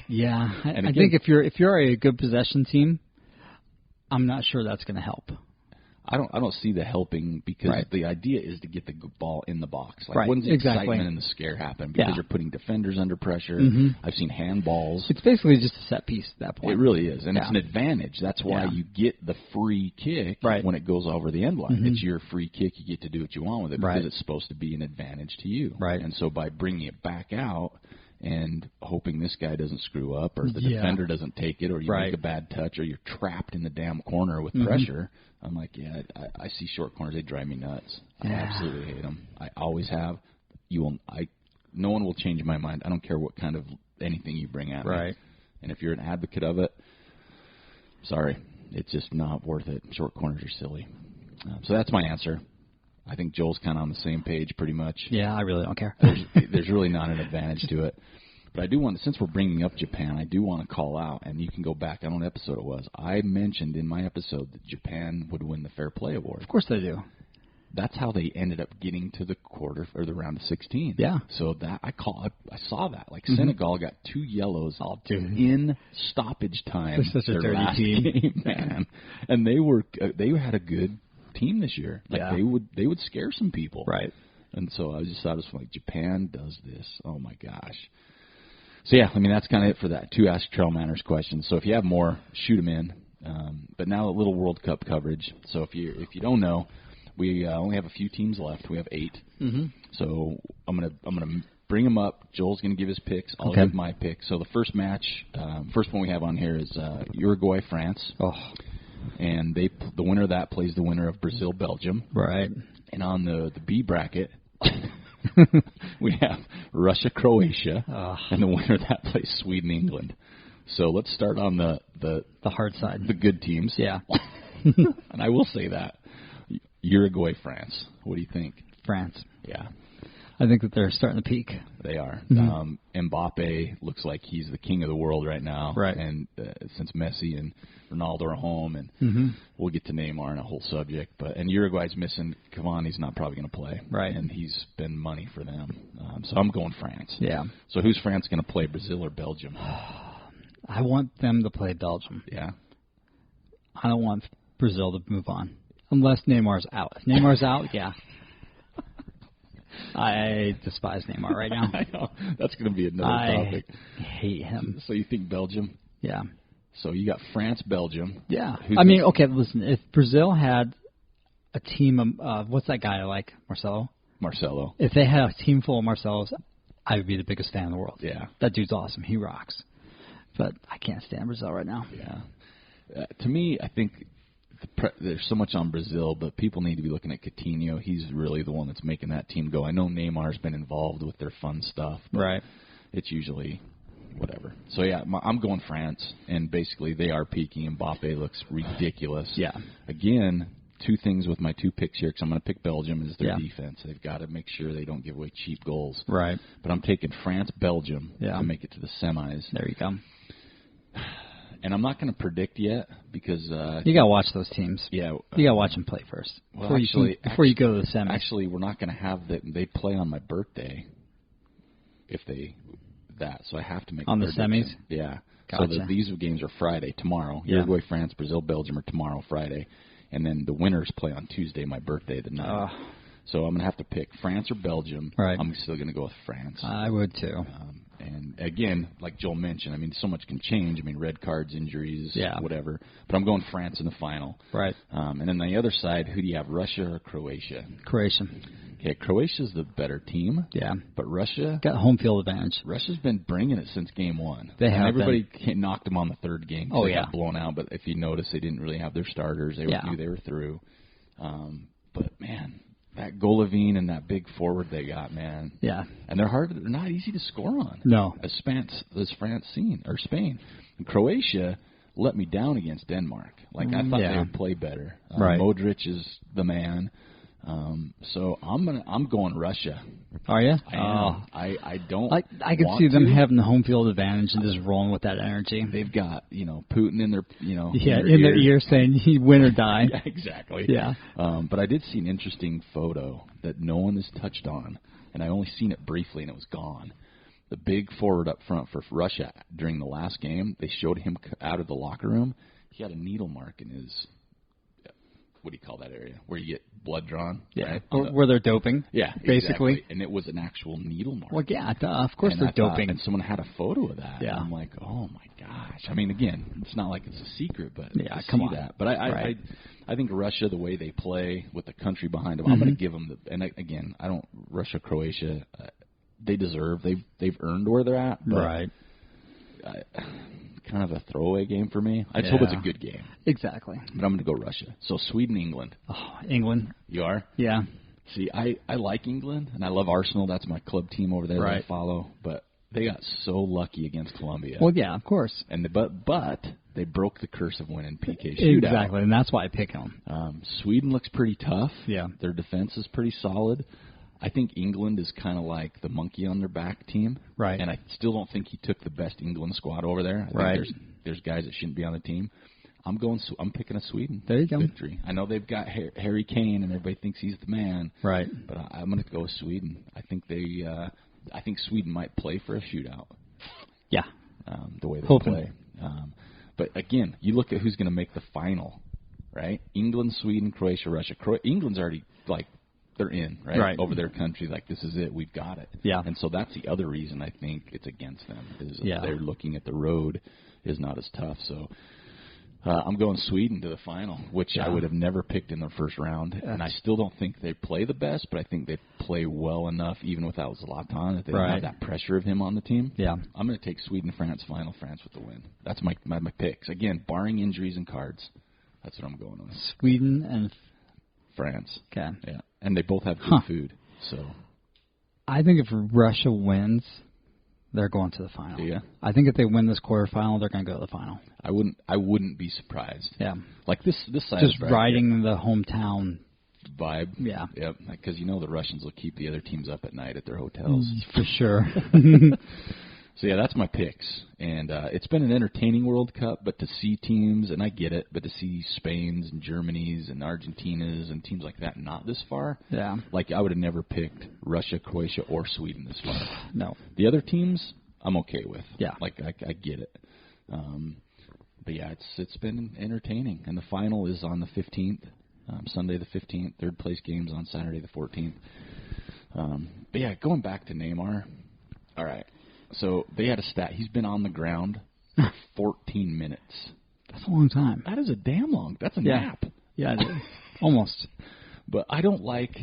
Yeah, I think if you're a good possession team, I'm not sure that's going to help. I don't see the helping because the idea is to get the ball in the box. Like when's the excitement and the scare happen? Because you're putting defenders under pressure. I've seen handballs. It's basically just a set piece at that point. It really is, and it's an advantage. That's why you get the free kick when it goes over the end line. It's your free kick. You get to do what you want with it because it's supposed to be an advantage to you. Right. And so by bringing it back out and hoping this guy doesn't screw up or the defender doesn't take it or you make a bad touch or you're trapped in the damn corner with pressure, I'm like, I see short corners. They drive me nuts. I absolutely hate them. I always have. No one will change my mind. I don't care what kind of anything you bring at me. Right. And if you're an advocate of it, sorry, it's just not worth it. Short corners are silly. So that's my answer. I think Joel's kind of on the same page pretty much. Yeah, I really don't care. There's really not an advantage to it. But I do want, since we're bringing up Japan, I do want to call out, and you can go back, I don't know what episode it was. I mentioned in my episode that Japan would win the Fair Play Award. Of course they do. That's how they ended up getting to the quarter or the round of 16. Yeah. So that I saw that. Like Senegal got 2 yellows in stoppage time. They're such a dirty last team, game, man. And they had a good team this year. Like they would scare some people. Right. And so I just thought it was like, Japan does this. Oh my gosh. So yeah, I mean that's kind of it for that 2 Ask TrailManners questions. So if you have more, shoot them in. But now a little World Cup coverage. So if you don't know, we only have a few teams left. We have 8. Mm-hmm. So I'm gonna bring them up. Joel's gonna give his picks. I'll give my picks. So the first match, first one we have on here is Uruguay France. Oh. And the winner of that plays the winner of Brazil Belgium. Right. And on the B bracket, we have Russia Croatia, and the winner of that plays Sweden England. So let's start on the hard side, the good teams. Yeah. And I will say that. Uruguay, France. What do you think? France. Yeah. I think that they're starting to peak. They are. Mm-hmm. Mbappe looks like he's the king of the world right now. Right. And since Messi and Ronaldo are home, and we'll get to Neymar and a whole subject. And Uruguay's missing Cavani's not probably going to play. Right. And he's been money for them. So I'm going France. Yeah. So who's France going to play, Brazil or Belgium? I want them to play Belgium. Yeah. I don't want Brazil to move on. Unless Neymar's out. If Neymar's out, yeah. I despise Neymar right now. I know. That's going to be another topic. I hate him. So you think Belgium? Yeah. So you got France, Belgium. Yeah. Okay, listen. If Brazil had a team of, what's that guy like? Marcelo. If they had a team full of Marcelos, I would be the biggest fan in the world. Yeah. That dude's awesome. He rocks. But I can't stand Brazil right now. Yeah. To me, I think there's so much on Brazil, but people need to be looking at Coutinho. He's really the one that's making that team go. I know Neymar's been involved with their fun stuff, but right. It's usually whatever. So, yeah, I'm going France, and basically they are peaking. Mbappe looks ridiculous. Yeah. Again, 2 things with my 2 picks here, because I'm going to pick Belgium as their defense. They've got to make sure they don't give away cheap goals. Right. But I'm taking France, Belgium to make it to the semis. There you go. And I'm not going to predict yet because you got to watch those teams. Yeah, you got to watch them play first before you go to the semis. Actually, we're not going to have that. They play on my birthday. So I have to make on the prediction. semis. Yeah. Gotcha. So these games are Friday tomorrow. Yeah. Uruguay, France, Brazil, Belgium are tomorrow, Friday, and then the winners play on Tuesday, my birthday, the night. So I'm going to have to pick France or Belgium. Right. I'm still going to go with France. I would too. And again, like Joel mentioned, I mean, so much can change. I mean, red cards, injuries, whatever. But I'm going France in the final. Right. And then on the other side, who do you have, Russia or Croatia? Croatia. Okay, Croatia's the better team. Yeah. But Russia got home field advantage. Russia's been bringing it since game 1. They have. Everybody knocked them on the 3rd game. Oh, they got blown out. But if you notice, they didn't really have their starters. They knew they were through. But man, that Golovin and that big forward they got, man. Yeah. And they're not easy to score on. No. As France seen, or Spain. And Croatia let me down against Denmark. Like, I thought they would play better. Right. Modric is the man. So I'm going Russia. Are you? I don't. I could see them having the home field advantage and just rolling with that energy. They've got Putin in their in their ear saying win or die. Yeah, exactly. Yeah. But I did see an interesting photo that no one has touched on, and I only seen it briefly, and it was gone. The big forward up front for Russia during the last game, they showed him out of the locker room. He had a needle mark in his. What do you call that area? Where you get blood drawn? Yeah, right? Where they're doping. Yeah, basically. Exactly. And it was an actual needle mark. Well, yeah, of course they're doping. And someone had a photo of that. Yeah. And I'm like, oh my gosh. I mean, again, it's not like it's a secret, but come on. That. But I think Russia, the way they play with the country behind them, I'm going to give them the. And again, I don't Russia, Croatia. They deserve. They've earned where they're at. But right. Kind of a throwaway game for me. I just hope it's a good game. Exactly. But I'm going to go Russia. So Sweden, England. Oh, England. You are? Yeah. See, I like England, and I love Arsenal. That's my club team over there that I follow. But they got so lucky against Colombia. Well, yeah, of course. And but They broke the curse of winning PK shootout. Exactly, and that's why I pick them. Sweden looks pretty tough. Yeah. Their defense is pretty solid. I think England is kind of like the monkey on their back team. Right. And I still don't think he took the best England squad over there. I think there's guys that shouldn't be on the team. I'm picking a Sweden victory. I know they've got Harry Kane, and everybody thinks he's the man. Right. But I'm going to go with Sweden. I think Sweden might play for a shootout. Yeah. The way they play. But again, you look at who's going to make the final, right? England, Sweden, Croatia, Russia. England's already they're in, right? Over their country, this is it. We've got it. Yeah. And so that's the other reason I think it's against them is they're looking at the road is not as tough. So. I'm going Sweden to the final, which I would have never picked in the first round. And I still don't think they play the best, but I think they play well enough, even without Zlatan, that they don't have that pressure of him on the team. Yeah. I'm going to take Sweden, France, final, France with the win. That's my picks. Again, barring injuries and cards. That's what I'm going on. Sweden and France. Okay. Yeah. And they both have good food. So I think if Russia wins, they're going to the final. Yeah. I think if they win this quarterfinal, they're going to go to the final. I wouldn't be surprised. Yeah. This side just riding the hometown vibe. Yeah. Yep. Because the Russians will keep the other teams up at night at their hotels. For sure. So that's my picks. And it's been an entertaining World Cup, but to see teams, and I get it, but to see Spain's and Germany's and Argentina's and teams like that not this far. Yeah. I would have never picked Russia, Croatia, or Sweden this far. No. The other teams, I'm okay with. Yeah. I get it. But it's been entertaining. And the final is on the 15th, Sunday the 15th. Third place games on Saturday the 14th. But going back to Neymar. All right. So they had a stat. He's been on the ground for 14 minutes. That's a long time. That is a damn long. That's a nap. Yeah, it is. Almost. But I don't like.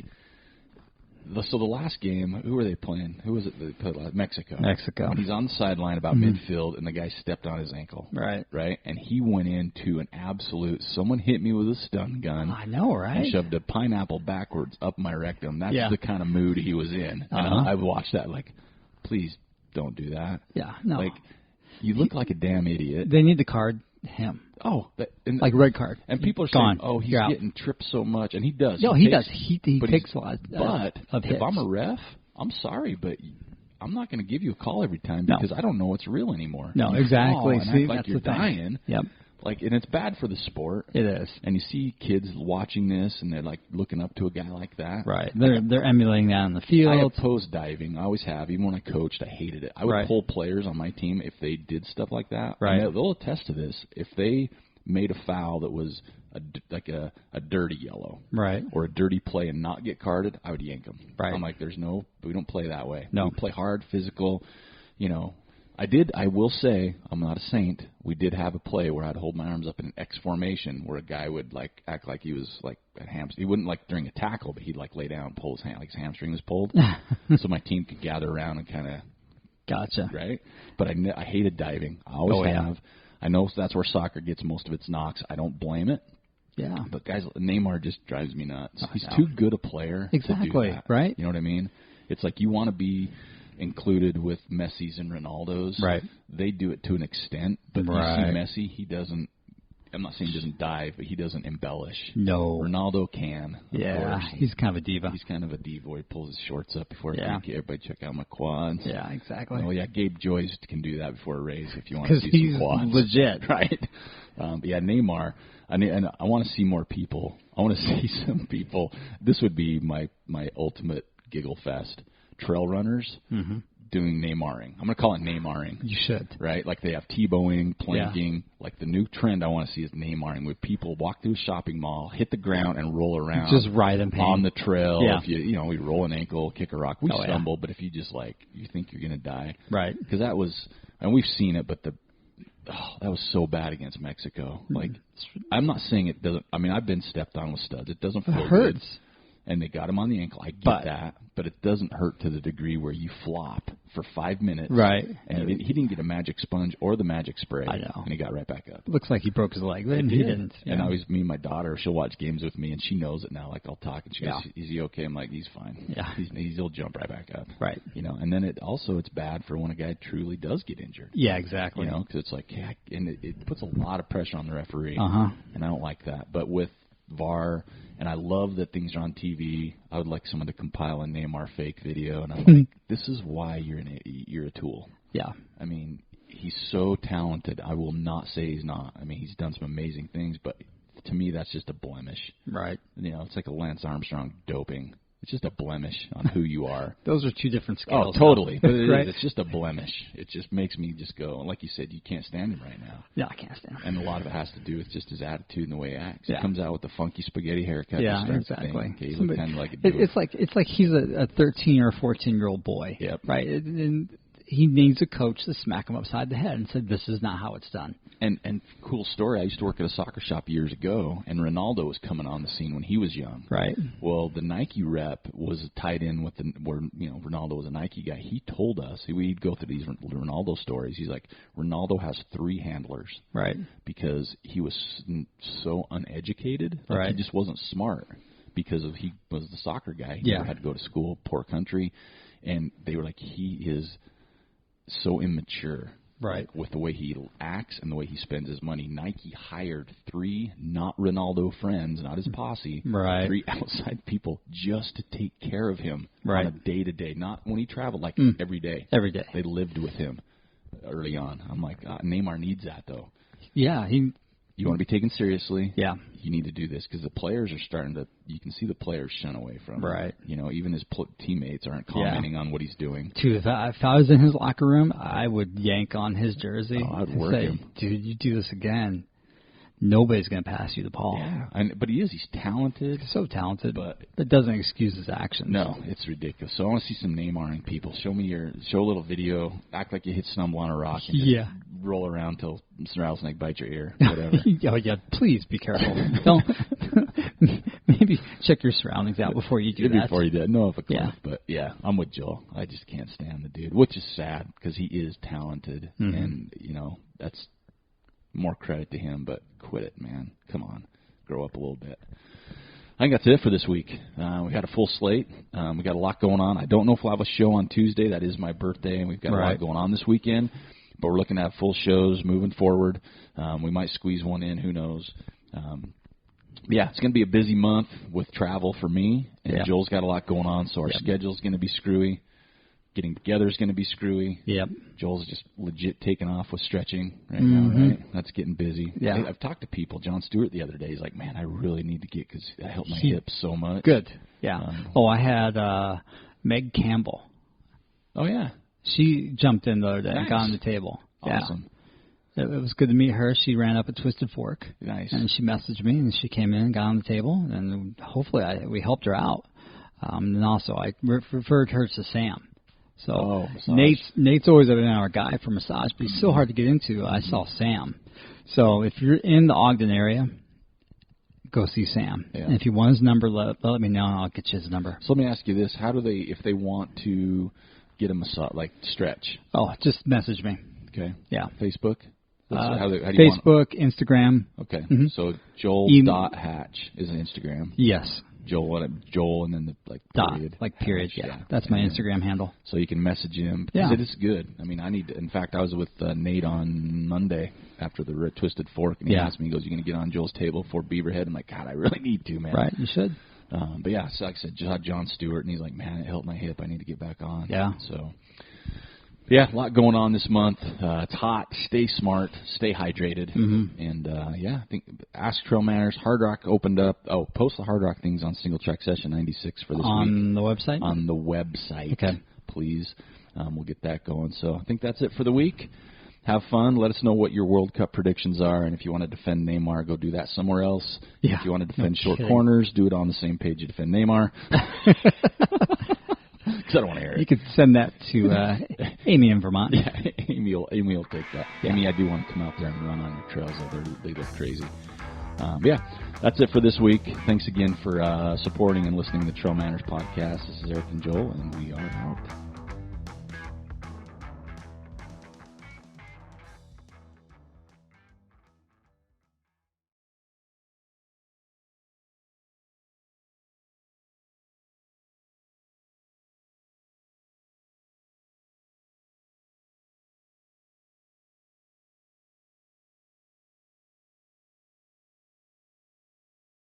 So the last game, who were they playing? Who was it they played last? Mexico. When he's on the sideline about midfield, and the guy stepped on his ankle. Right. Right? And he went into an absolute, someone hit me with a stun gun. I know, right? And shoved a pineapple backwards up my rectum. That's the kind of mood he was in. And I watched that please don't do that. Yeah, no. You look like a damn idiot. They need to card him. Oh, red card. And people are saying, he's getting tripped so much. And he does. No, he does. He takes a lot of hits. If I'm a ref, I'm sorry, but I'm not going to give you a call every time because I don't know it's real anymore. No, exactly. And act like you're dying. Yep. And it's bad for the sport. It is. And you see kids watching this, and they're looking up to a guy like that. Right. They're emulating that on the field. I oppose diving. I always have. Even when I coached, I hated it. I would pull players on my team if they did stuff like that. Right. And they'll attest to this. If they made a foul that was a dirty yellow, right, or a dirty play and not get carded, I would yank them. Right. I'm like, we don't play that way. No. We play hard, physical. I will say, I'm not a saint. We did have a play where I'd hold my arms up in an X formation where a guy would act like he was a hamstring. He wouldn't during a tackle, but he'd lay down and pull his hand, his hamstring was pulled. So my team could gather around and kind of. Gotcha. Right? But I hated diving. I always have. I know that's where soccer gets most of its knocks. I don't blame it. Yeah. But guys, Neymar just drives me nuts. He's too good a player to do that. Right? You know what I mean? It's you want to be included with Messi's and Ronaldo's. Right. They do it to an extent, but you see Messi, he doesn't. I'm not saying he doesn't dive, but he doesn't embellish. No. Ronaldo can. Yeah, he's kind of a diva. He's kind of a diva where he pulls his shorts up before everybody check out my quads. Yeah, exactly. Oh, yeah, Gabe Joyce can do that before a race if you want to see some quads. Because he's legit. Right. Neymar. And I want to see more people. I want to see some people. This would be my ultimate giggle fest. Trail runners. Mm-hmm. Doing Neymaring. I'm going to call it Neymaring. You should. Right? They have T-bowing, planking. Yeah. The new trend I want to see is Neymaring, where people walk through a shopping mall, hit the ground, and roll around. Just ride in pain. On the trail. Yeah. If we roll an ankle, kick a rock. We stumble, but if you just, you think you're going to die. Right. Because that was, and we've seen it, but that was so bad against Mexico. I'm not saying it doesn't, I've been stepped on with studs. It doesn't feel good. It hurts. And they got him on the ankle. I get that, but it doesn't hurt to the degree where you flop for 5 minutes. Right. And he didn't get a magic sponge or the magic spray. I know. And he got right back up. Looks like he broke his leg, but he didn't. And I always, me and my daughter, she'll watch games with me, and she knows it now. Like, I'll talk, and she goes, is he okay? I'm like, he's fine. Yeah. He'll jump right back up. Right. You know, and then it's bad for when a guy truly does get injured. Yeah, exactly. You know, because it's like, and it puts a lot of pressure on the referee. And I don't like that. But with VAR, and I love that things are on TV. I would like someone to compile a Neymar fake video, and I'm like, this is why you're a tool. Yeah. I mean, he's so talented. I will not say he's not. I mean, he's done some amazing things, but to me, that's just a blemish. Right. You know, it's like a Lance Armstrong doping. It's just a blemish on who you are. Those are two different scales. Oh, totally. But right? It's just a blemish. It just makes me just go, like you said, you can't stand him right now. Yeah, I can't stand him. And a lot of it has to do with just his attitude and the way he acts. Yeah. He comes out with the funky spaghetti haircut. Yeah, exactly. Okay, you look kind of like a dude. It's like he's a 13 or 14-year-old boy. Yep. Right? And he needs a coach to smack him upside the head and say, this is not how it's done. And cool story, I used to work at a soccer shop years ago, and Ronaldo was coming on the scene when he was young. Right. Well, the Nike rep was tied in with where Ronaldo was a Nike guy. He told us, we'd go through these Ronaldo stories. He's like, Ronaldo has 3 handlers. Right. Because he was so uneducated. Like right. He just wasn't smart because he was the soccer guy. He never had to go to school, poor country. And they were like, he is so immature. Right. With the way he acts and the way he spends his money. Nike hired 3 not Ronaldo friends, not his posse, right. 3 outside people just to take care of him right. on a day-to-day, not when he traveled, like every day. Every day. They lived with him early on. I'm like, Neymar needs that, though. Yeah. You want to be taken seriously. Yeah. You need to do this because the players are starting to. You can see the players shun away from him. Right. You know, even his teammates aren't commenting on what he's doing. Dude, if I was in his locker room, I would yank on his jersey. Oh, I'd work him. Dude, you do this again, nobody's going to pass you the ball. Yeah, but he is. He's talented. So talented, but it doesn't excuse his actions. No, it's ridiculous. So I want to see some Neymaring people. Show a little video. Act like you stumble on a rock and just roll around till rattlesnake bites your ear. Whatever. Please be careful. Don't. Maybe check your surroundings out before you do that. Before you do it. No, cliff. But I'm with Joel. I just can't stand the dude, which is sad because he is talented, and that's more credit to him. But quit it, man. Come on, grow up a little bit. I think that's it for this week. We got a full slate. We got a lot going on. I don't know if we'll have a show on Tuesday. That is my birthday, and we've got a lot going on this weekend. But we're looking at full shows moving forward. We might squeeze one in. Who knows? It's going to be a busy month with travel for me. And Joel's got a lot going on, so our schedule's going to be screwy. Getting together is going to be screwy. Yep. Joel's just legit taking off with stretching right now, right? That's getting busy. Yeah. I've talked to people. John Stewart the other day, he's like, man, I really need to get, because that helped my hips so much. Good. Yeah. I had Meg Campbell. Oh, yeah. She jumped in the other day and got on the table. Awesome. Yeah. It was good to meet her. She ran up a Twisted Fork. Nice. And she messaged me, and she came in and got on the table, and hopefully we helped her out. And also I referred her to Sam. So Nate's always been our guy for massage, but he's so hard to get into. I saw Sam. So if you're in the Ogden area, go see Sam. Yeah. And if you want his number, let me know, and I'll get you his number. So let me ask you this. How do they, if they want to get a massage, like stretch? Oh, just message me. Okay. Yeah. Facebook? How do you Facebook, Instagram. Okay. Mm-hmm. So Joel.Hatch is an Instagram. Yes. Joel and then the period. Period, yeah. That's my Instagram handle. So you can message him. Because it is good. I mean, in fact, I was with Nate on Monday after the Twisted Fork, and he asked me, he goes, you going to get on Joel's table for Beaverhead? I'm like, God, I really need to, man. Right, you should. But so like I said, just John Stewart, and he's like, man, it helped my hip. I need to get back on. Yeah. So, a lot going on this month. It's hot. Stay smart. Stay hydrated. Mm-hmm. And, I think Ask TrailManners. Hardrock opened up. Oh, post the Hardrock things on Singletrack Session 96 for this week. On the website? On the website. Okay. Please. We'll get that going. So I think that's it for the week. Have fun. Let us know what your World Cup predictions are. And if you want to defend Neymar, go do that somewhere else. Yeah. If you want to defend short corners, do it on the same page you defend Neymar. Because I don't want to hear it. You could send that to Amy in Vermont. Yeah, Amy will take that. Yeah. Amy, I do want to come out there and run on your trails. They look crazy. Yeah, that's it for this week. Thanks again for supporting and listening to the TrailManners podcast. This is Aric and Joel, and we are out.